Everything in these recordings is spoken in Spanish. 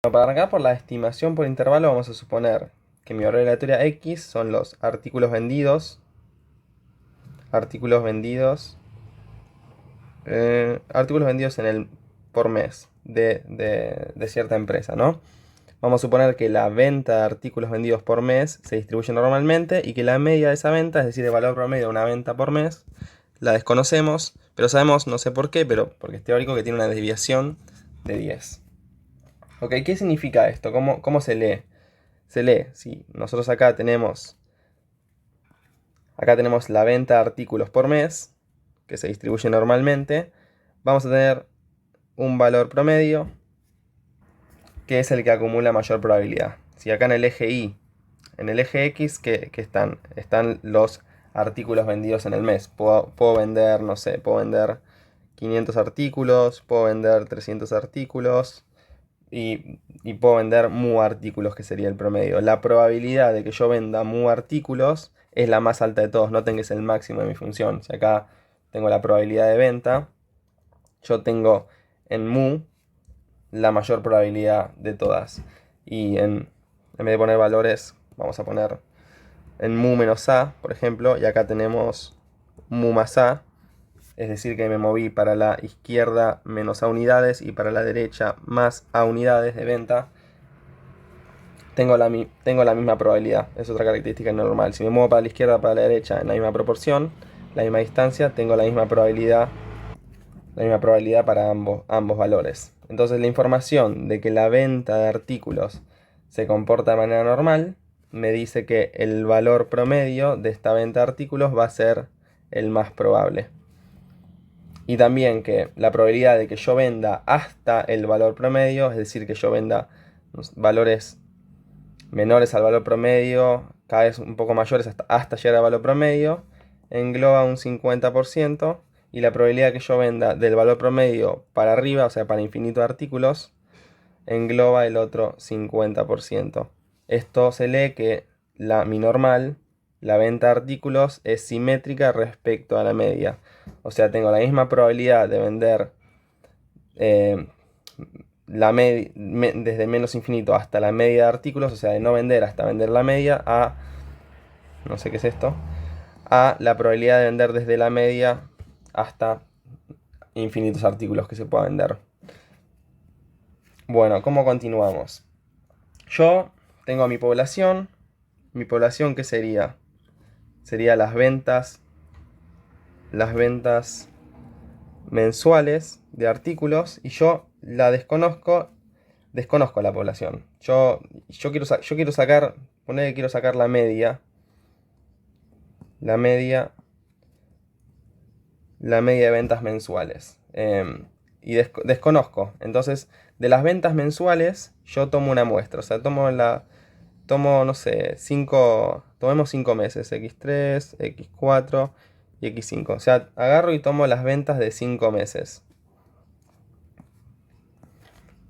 Bueno, para arrancar por la estimación por intervalo, vamos a suponer que mi valor aleatoria X son los artículos vendidos, artículos vendidos por mes de cierta empresa, ¿no? Vamos a suponer que la venta de artículos vendidos por mes se distribuye normalmente y que la media de esa venta, es decir, el valor promedio de una venta por mes, la desconocemos, pero sabemos, no sé por qué, pero porque es teórico, que tiene una desviación de 10. Ok, ¿qué significa esto? ¿Cómo se lee? Se lee, si nosotros acá tenemos la venta de artículos por mes, que se distribuye normalmente, vamos a tener un valor promedio, que es el que acumula mayor probabilidad. Si acá en el eje Y, en el eje X, que están los artículos vendidos en el mes. Puedo vender, no sé, puedo vender 500 artículos, puedo vender 300 artículos, y puedo vender mu artículos, que sería el promedio. La probabilidad de que yo venda mu artículos es la más alta de todos, noten que es el máximo de mi función. Si acá tengo la probabilidad de venta, yo tengo en mu la mayor probabilidad de todas. Y en vez de poner valores, vamos a poner en mu menos a, por ejemplo, y acá tenemos mu más a, es decir que me moví para la izquierda menos a unidades y para la derecha más a unidades de venta. Tengo la misma probabilidad, es otra característica normal. Si me muevo para la izquierda, para la derecha en la misma proporción, la misma distancia, tengo la misma probabilidad para ambos valores. Entonces la información de que la venta de artículos se comporta de manera normal me dice que el valor promedio de esta venta de artículos va a ser el más probable. Y también que la probabilidad de que yo venda hasta el valor promedio, es decir, que yo venda valores menores al valor promedio, cada vez un poco mayores hasta llegar al valor promedio, engloba un 50%, y la probabilidad que yo venda del valor promedio para arriba, o sea, para infinito de artículos, engloba el otro 50%. Esto se lee que mi normal, la venta de artículos, es simétrica respecto a la media. O sea, tengo la misma probabilidad de vender eh, desde menos infinito hasta la media de artículos, o sea, de no vender hasta vender la media, no sé qué es esto, a la probabilidad de vender desde la media hasta infinitos artículos que se pueda vender. Bueno, ¿cómo continuamos? Yo tengo mi población ¿qué sería? Sería las ventas mensuales de artículos, y yo la desconozco la población. Yo quiero sacar, poner que quiero sacar la media de ventas mensuales. Y desconozco. Entonces, de las ventas mensuales, yo tomo una muestra. O sea, no sé, tomemos 5 meses, X3, X4 y X5. O sea, agarro y tomo las ventas de 5 meses.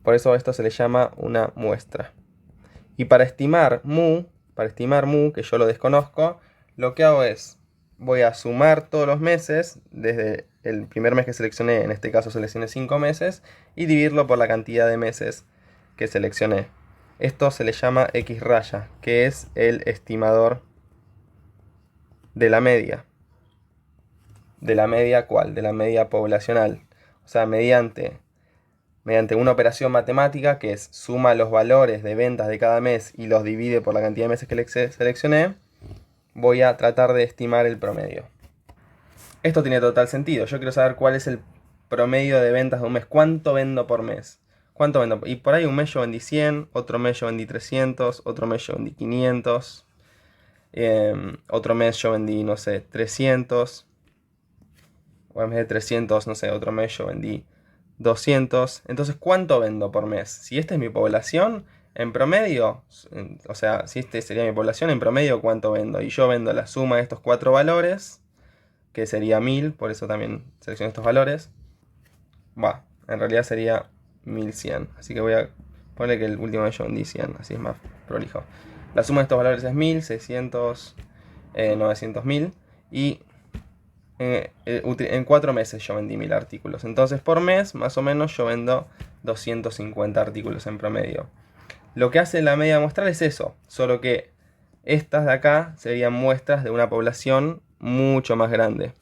Por eso esto se le llama una muestra. Y para estimar mu, que yo lo desconozco, lo que hago es, voy a sumar todos los meses, desde el primer mes que seleccioné, en este caso seleccioné 5 meses, y dividirlo por la cantidad de meses que seleccioné. Esto se le llama X raya, que es el estimador de la media. ¿De la media cuál? De la media poblacional. O sea, mediante una operación matemática, que es suma los valores de ventas de cada mes y los divide por la cantidad de meses que seleccioné, voy a tratar de estimar el promedio. Esto tiene total sentido. Yo quiero saber cuál es el promedio de ventas de un mes. ¿Cuánto vendo por mes? ¿Cuánto vendo? Y por ahí un mes yo vendí 100, otro mes yo vendí 300, otro mes yo vendí 500, otro mes yo vendí, no sé, 300. O en vez de 300, no sé, otro mes yo vendí 200. Entonces, ¿cuánto vendo por mes? Si esta es mi población, en promedio, o sea, si este sería mi población, en promedio, ¿cuánto vendo? Y yo vendo la suma de estos 4 valores, que sería 1000, por eso también selecciono estos valores. En realidad sería 1100. Así que voy a poner que el último mes yo vendí 100, así es más prolijo. La suma de estos valores es 1000, 600, 900, 1000. Y En 4 meses yo vendí 1000 artículos. Entonces por mes, más o menos, yo vendo 250 artículos en promedio. Lo que hace la media muestral es eso, solo que estas de acá serían muestras de una población mucho más grande.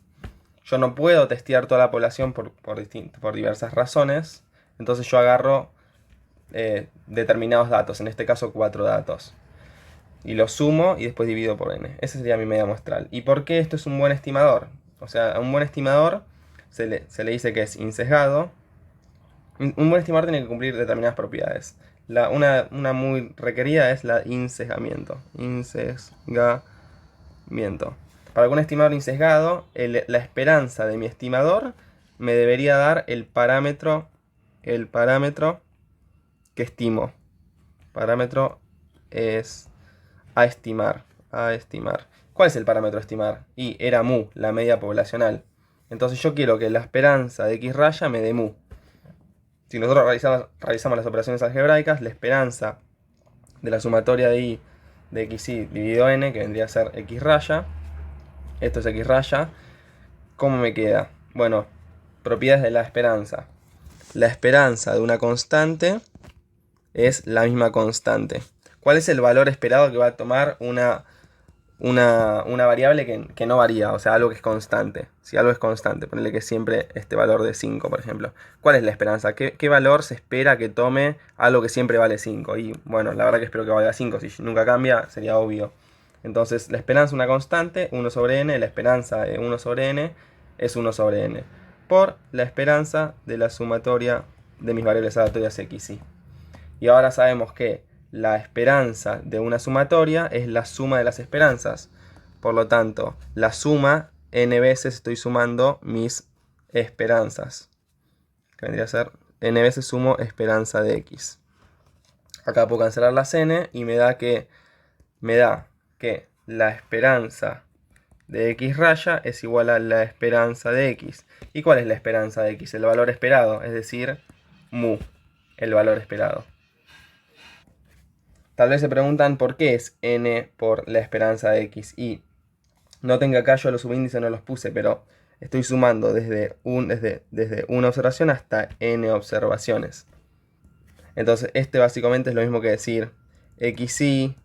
Yo no puedo testear toda la población por diversas razones, entonces yo agarro determinados datos, en este caso 4 datos, y los sumo y después divido por n. Esa sería mi media muestral. ¿Y por qué esto es un buen estimador? O sea, a un buen estimador se le dice que es insesgado. Un buen estimador tiene que cumplir determinadas propiedades. Una muy requerida es la insesgamiento. Insesgamiento. Para un estimador insesgado, la esperanza de mi estimador me debería dar el parámetro que estimo. Parámetro es a estimar. A estimar. ¿Cuál es el parámetro a estimar? Y era mu, la media poblacional. Entonces yo quiero que la esperanza de x raya me dé mu. Si nosotros realizamos las operaciones algebraicas, la esperanza de la sumatoria de i de xi dividido n, que vendría a ser x raya, esto es x raya, ¿cómo me queda? Bueno, propiedades de la esperanza. La esperanza de una constante es la misma constante. ¿Cuál es el valor esperado que va a tomar una variable que no varía? O sea, algo que es constante. Si algo es constante, ponele que siempre este valor de 5, por ejemplo. ¿Cuál es la esperanza? ¿Qué valor se espera que tome algo que siempre vale 5? Y bueno, la verdad que espero que valga 5. Si nunca cambia, sería obvio. Entonces, la esperanza es una constante, 1 sobre n. La esperanza de 1 sobre n es 1 sobre n. Por la esperanza de la sumatoria de mis variables aleatorias x, y. Y ahora sabemos que la esperanza de una sumatoria es la suma de las esperanzas. Por lo tanto, la suma, n veces estoy sumando mis esperanzas. Que vendría a ser n veces sumo esperanza de x. Acá puedo cancelar las n y me da que la esperanza de x raya es igual a la esperanza de x. ¿Y cuál es la esperanza de x? El valor esperado, es decir, mu, el valor esperado. Tal vez se preguntan por qué es n por la esperanza de x. Y noten que acá yo los subíndices no los puse, pero estoy sumando desde una observación hasta n observaciones. Entonces este básicamente es lo mismo que decir xy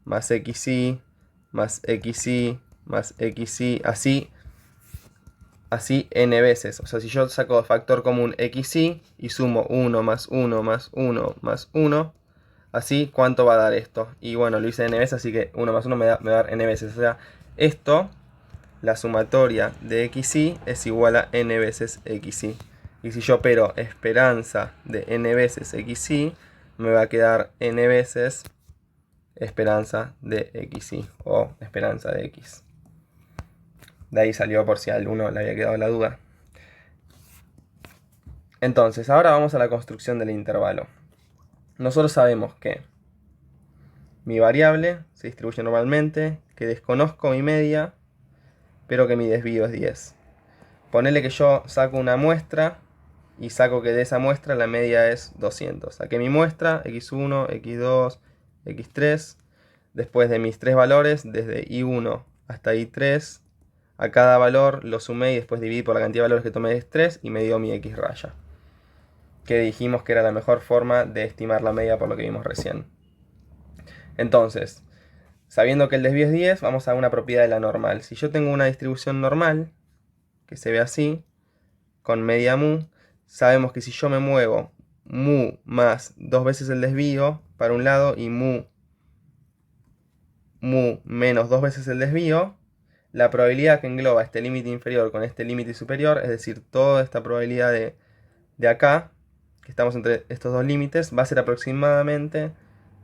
más xy más xy más xy, así n veces. O sea, si yo saco factor común xy y sumo 1 más 1 más 1 más 1, así, ¿cuánto va a dar esto? Y bueno, lo hice n veces, así que 1 más 1 me va a dar n veces. O sea, esto, la sumatoria de xy es igual a n veces xy. Y si yo opero esperanza de n veces xy, me va a quedar n veces esperanza de xy o esperanza de x. De ahí salió por si a alguno le había quedado la duda. Entonces, ahora vamos a la construcción del intervalo. Nosotros sabemos que mi variable se distribuye normalmente, que desconozco mi media, pero que mi desvío es 10. Ponele que yo saco una muestra y saco que de esa muestra la media es 200. Saqué mi muestra, x1, x2, x3. Después de mis tres valores, desde i1 hasta i3, a cada valor lo sumé y después dividí por la cantidad de valores que tomé de 3 y me dio mi x raya. Que dijimos que era la mejor forma de estimar la media por lo que vimos recién. Entonces, sabiendo que el desvío es 10, vamos a una propiedad de la normal. Si yo tengo una distribución normal, que se ve así, con media mu, sabemos que si yo me muevo mu más 2 veces el desvío para un lado y mu menos 2 veces el desvío, la probabilidad que engloba este límite inferior con este límite superior, es decir, toda esta probabilidad de acá, que estamos entre estos dos límites, va a ser aproximadamente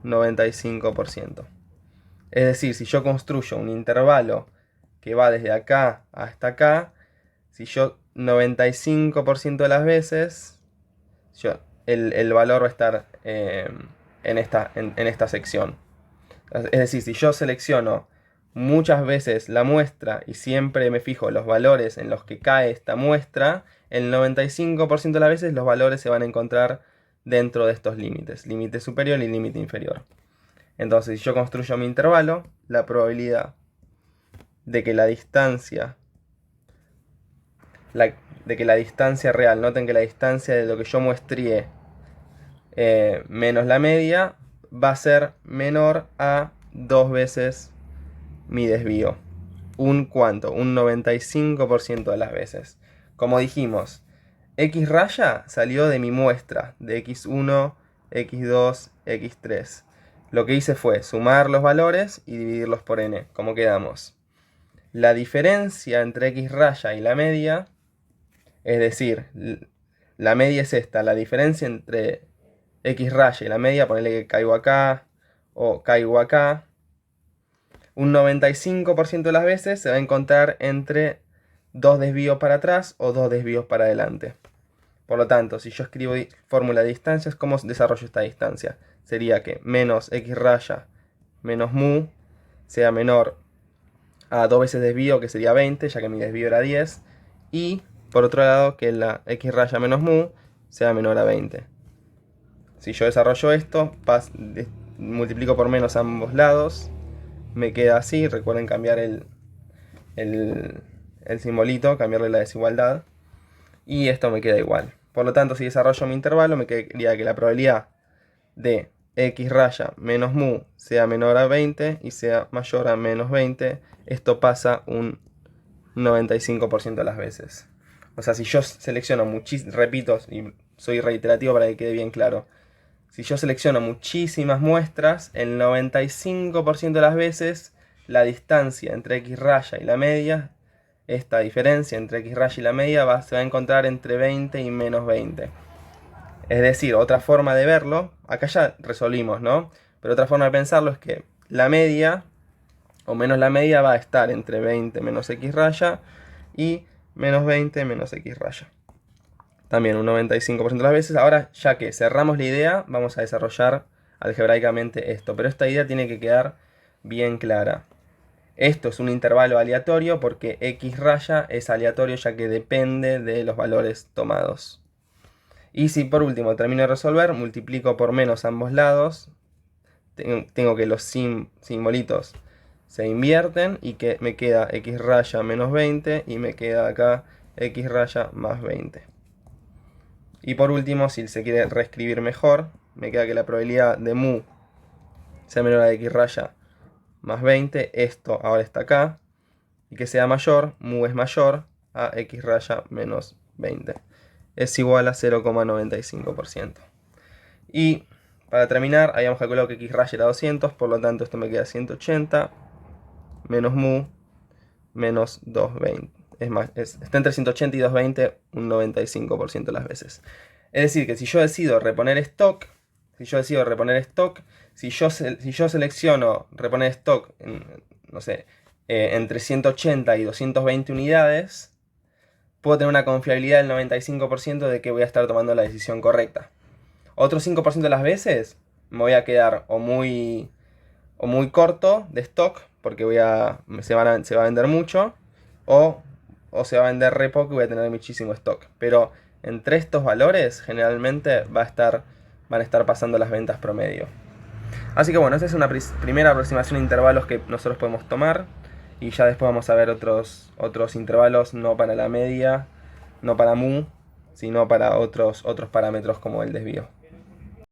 95%. Es decir, si yo construyo un intervalo que va desde acá hasta acá, si yo 95% de las veces, el valor va a estar en esta sección. Es decir, si yo selecciono muchas veces la muestra y siempre me fijo los valores en los que cae esta muestra, el 95% de las veces los valores se van a encontrar dentro de estos límites, límite superior y límite inferior. Entonces, si yo construyo mi intervalo, la probabilidad de que la distancia de que la distancia real, noten que la distancia de lo que yo muestré menos la media va a ser menor a 2 veces mi desvío. ¿Un cuánto? Un 95% de las veces. Como dijimos, X raya salió de mi muestra, de X1, X2, X3. Lo que hice fue sumar los valores y dividirlos por n. ¿Cómo quedamos? La diferencia entre X raya y la media, es decir, la media es esta, la diferencia entre X raya y la media, ponerle que caigo acá o caigo acá, un 95% de las veces se va a encontrar entre 2 desvíos para atrás o 2 desvíos para adelante. Por lo tanto, si yo escribo fórmula de distancias, ¿cómo desarrollo esta distancia? Sería que menos X raya menos mu sea menor a 2 veces desvío, que sería 20, ya que mi desvío era 10. Y por otro lado, que la X raya menos mu sea menor a 20. Si yo desarrollo esto, multiplico por menos a ambos lados, me queda así. Recuerden cambiar el simbolito, cambiarle la desigualdad, y esto me queda igual. Por lo tanto, si desarrollo mi intervalo, me quedaría que la probabilidad de X raya menos mu sea menor a 20 y sea mayor a menos 20. Esto pasa un 95% de las veces. O sea, si yo selecciono repito, y soy reiterativo para que quede bien claro, si yo selecciono muchísimas muestras, el 95% de las veces la distancia entre X raya y la media, esta diferencia entre X raya y la media se va a encontrar entre 20 y menos 20. Es decir, otra forma de verlo, acá ya resolvimos, ¿no? Pero otra forma de pensarlo es que la media, o menos la media, va a estar entre 20 menos X raya y menos 20 menos X raya. También un 95% de las veces. Ahora, ya que cerramos la idea, vamos a desarrollar algebraicamente esto. Pero esta idea tiene que quedar bien clara. Esto es un intervalo aleatorio porque X raya es aleatorio, ya que depende de los valores tomados. Y si por último termino de resolver, multiplico por menos ambos lados. Tengo que los simbolitos se invierten y que me queda X raya menos 20 y me queda acá X raya más 20. Y por último, si se quiere reescribir mejor, me queda que la probabilidad de mu sea menor a X raya más 20, esto ahora está acá, y que sea mayor, mu es mayor a X raya menos 20. Es igual a 0,95%. Y para terminar, habíamos calculado que X raya era 200, por lo tanto esto me queda 180 menos mu menos 220. Es más, está entre 180 y 220 un 95% de las veces. Es decir, que si yo decido reponer stock, si yo selecciono reponer stock, no sé, entre 180 y 220 unidades, puedo tener una confiabilidad del 95% de que voy a estar tomando la decisión correcta. Otro 5% de las veces me voy a quedar o muy corto de stock, porque se va a vender mucho, o se va a vender re poco y voy a tener muchísimo stock. Pero entre estos valores generalmente van a estar pasando las ventas promedio. Así que bueno, esta es una primera aproximación a intervalos que nosotros podemos tomar, y ya después vamos a ver otros intervalos, no para la media, no para mu, sino para otros parámetros como el desvío.